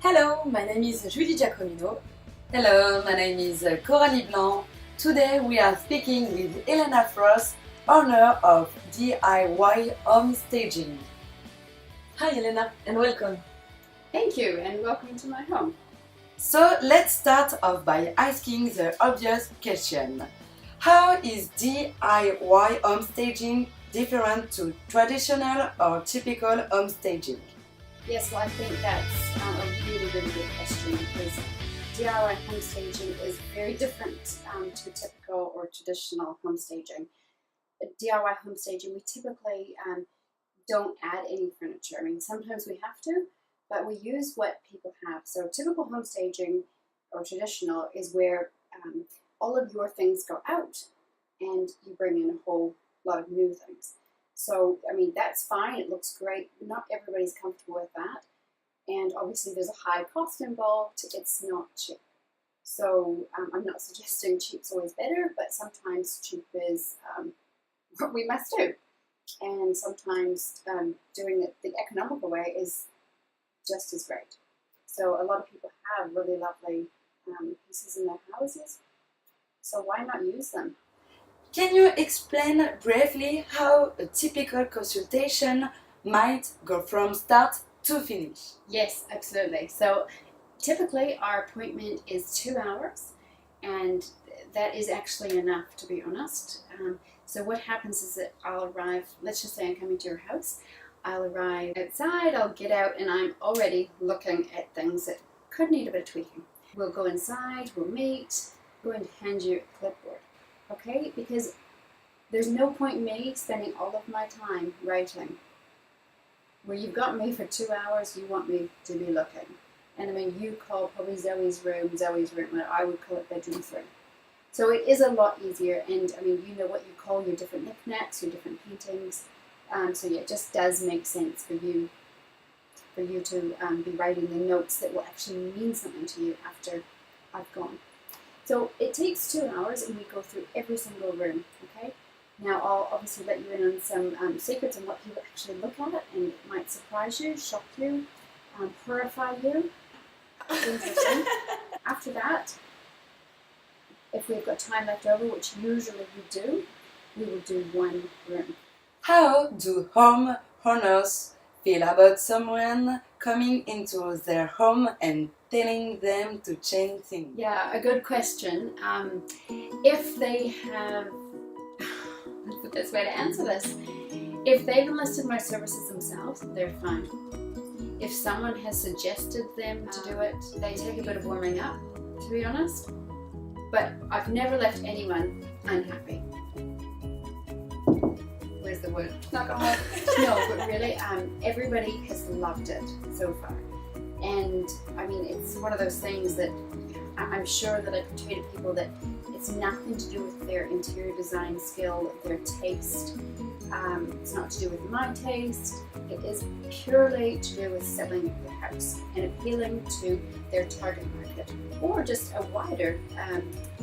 Hello, my name is Julie Giacomino. Hello, my name is Coralie Blanc. Today we are speaking with Elena Frost, owner of DIY Home Staging. Hi Elena and welcome. Thank you and welcome to my home. So let's start off by asking the obvious question. How is DIY home staging different to traditional or typical home staging? Yes, well I think that's a really good question because DIY home staging is very different to typical or traditional home staging. DIY home staging, we typically don't add any furniture. I mean, sometimes we have to, but we use what people have. So typical home staging or traditional is where all of your things go out and you bring in a whole lot of new things. So, I mean, that's fine. It looks great. Not everybody's comfortable with that. And obviously there's a high cost involved. It's not cheap. So I'm not suggesting cheap's always better, but sometimes cheap is what we must do. And sometimes doing it the economical way is just as great. So a lot of people have really lovely pieces in their houses. So why not use them? Can you explain briefly how a typical consultation might go from start to finish? Yes, absolutely. So typically our appointment is 2 hours and that is actually enough, to be honest. So what happens is that I'll arrive, let's just say I'm coming to your house, I'll arrive outside, I'll get out and I'm already looking at things that could need a bit of tweaking. We'll go inside, we'll meet, I'm going to hand you a clipboard. Okay, because there's no point in me spending all of my time writing. Where you've got me for 2 hours, you want me to be looking. And I mean, you call probably Zoe's room, and I would call it bedroom 3. So it is a lot easier, and I mean, you know what you call your different knickknacks, your different paintings. So yeah, it just does make sense for you to be writing the notes that will actually mean something to you after I've gone. So it takes 2 hours and we go through every single room, okay? Now I'll obviously let you in on some secrets on what people actually look at, and it might surprise you, shock you, horrify you. Interesting. After that, if we've got time left over, which usually we do, we will do one room. How do home owners feel about someone coming into their home and telling them to change things? Yeah, a good question. If they have, that's the best way to answer this. If they've enlisted my services themselves, they're fine. If someone has suggested them to do it, they take a bit of warming up, to be honest. But I've never left anyone unhappy. Where's the word? Knock on wood. No, but really, everybody has loved it so far. And I mean, it's one of those things that I'm sure that I portray to people that it's nothing to do with their interior design skill, their taste. It's not to do with my taste. It is purely to do with selling the house and appealing to their target market, or just a wider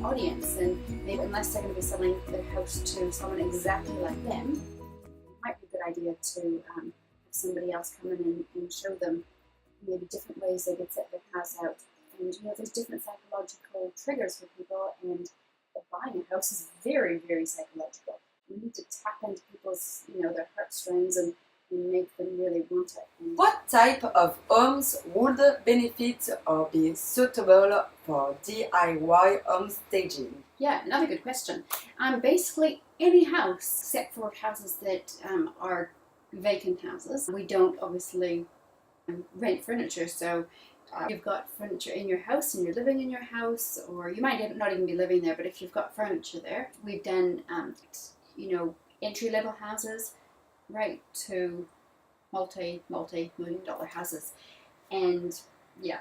audience. And maybe unless they're going to be selling their house to someone exactly like them, it might be a good idea to have somebody else come in and show them maybe different ways they could set their house out. And you know, there's different psychological triggers for people, and buying a house is very, very psychological. You need to tap into people's, you know, their heartstrings and make them really want it. And what type of homes would benefit or be suitable for DIY home staging? yeah, another good question. Basically, any house, except for houses that are vacant houses. We don't obviously rent furniture, so you've got furniture in your house and you're living in your house, or you might not even be living there, but if you've got furniture there, we've done you know, entry-level houses right to multi-million-dollar houses. And yeah,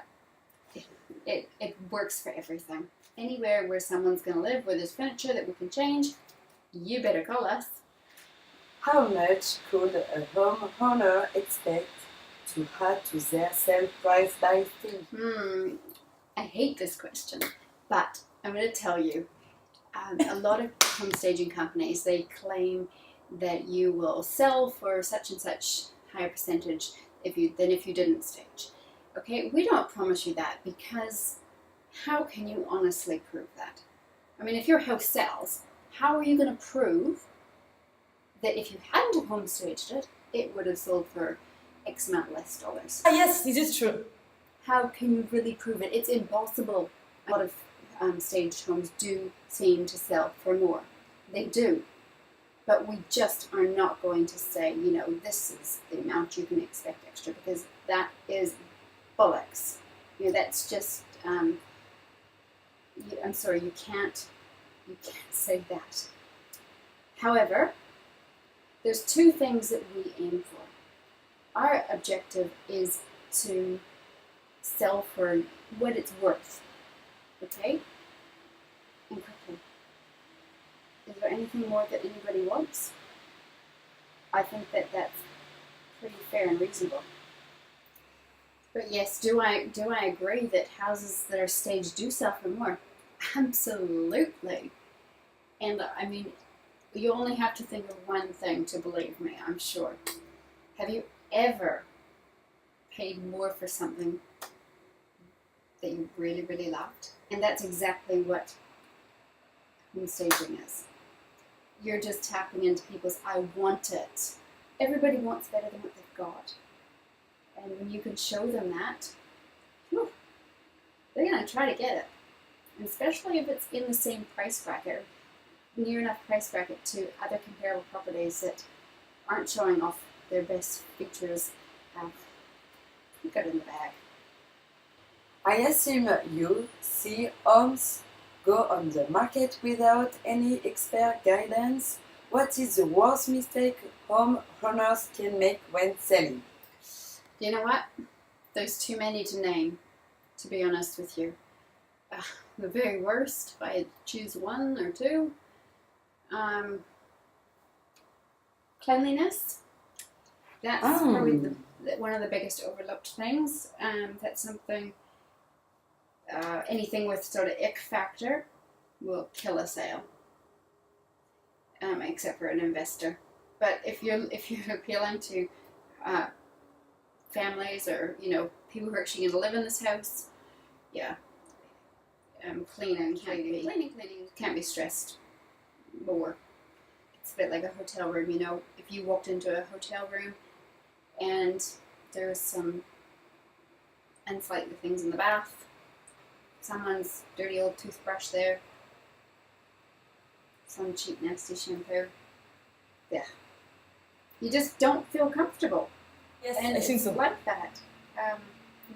it works for everything. Anywhere where someone's going to live, where there's furniture that we can change, you better call us. How much could a homeowner expect to add to their sale price by listing? I hate this question, but I'm going to tell you. A lot of home staging companies, they claim that you will sell for such and such higher percentage than if you didn't stage. Okay, we don't promise you that, because how can you honestly prove that? I mean, if your house sells, how are you going to prove that if you hadn't home staged it, it would have sold for X amount less dollars? Ah, yes, this is true. How can you really prove it? It's impossible. A lot of staged homes do seem to sell for more. They do. But we just are not going to say, you know, this is the amount you can expect extra, because that is bollocks. You know, that's just, I'm sorry, you can't say that. However, there's two things that we aim for. Our objective is to sell for what it's worth, okay? And quickly. Is there anything more that anybody wants? I think that that's pretty fair and reasonable. But yes, do I agree that houses that are staged do sell for more? Absolutely. And I mean, you only have to think of one thing to believe me, I'm sure. Have you ever paid more for something that you really, really loved? And that's exactly what home staging is. You're just tapping into people's I want it. Everybody wants better than what they've got. And when you can show them that, whew, they're going to try to get it. And especially if it's in the same price bracket, near enough price bracket to other comparable properties that aren't showing off their best features, you got it in the bag. I assume you see homes go on the market without any expert guidance. What is the worst mistake home owners can make when selling? You know what? There's too many to name, to be honest with you. The very worst, if I choose one or two, cleanliness. That's probably one of the biggest overlooked things. That's something, anything with sort of ick factor will kill a sale, except for an investor. But if you're appealing to families, or you know, people who are actually going to live in this house, yeah, cleaning can't be stressed more. It's a bit like a hotel room. You know, if you walked into a hotel room and there's some unsightly things in the bath, someone's dirty old toothbrush there, some cheap nasty shampoo, yeah, you just don't feel comfortable. Yes, And I think it's so. like that. And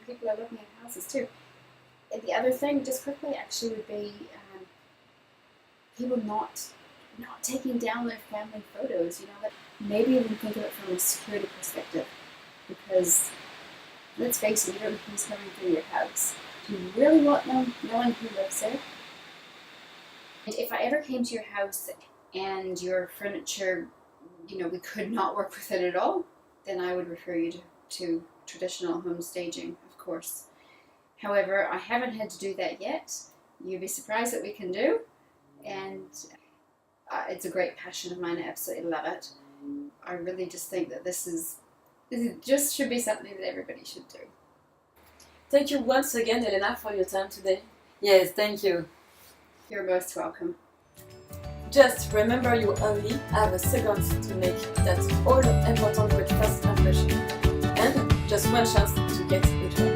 people are looking at houses too. And the other thing, just quickly, actually, would be people not taking down their family photos. You know, that maybe even think of it from a security perspective, because let's face it, you don't know who's coming through your house. Do you really want them knowing who lives there? And if I ever came to your house and your furniture, you know, we could not work with it at all, then I would refer you to traditional home staging, of course. However, I haven't had to do that yet. You'd be surprised what we can do, and it's a great passion of mine. I absolutely love it. I really just think that this just should be something that everybody should do. Thank you once again, Elena, for your time today. Yes, thank you. You're most welcome. Just remember, you only have a second to make that all important but fast impression, and just one chance to get it right.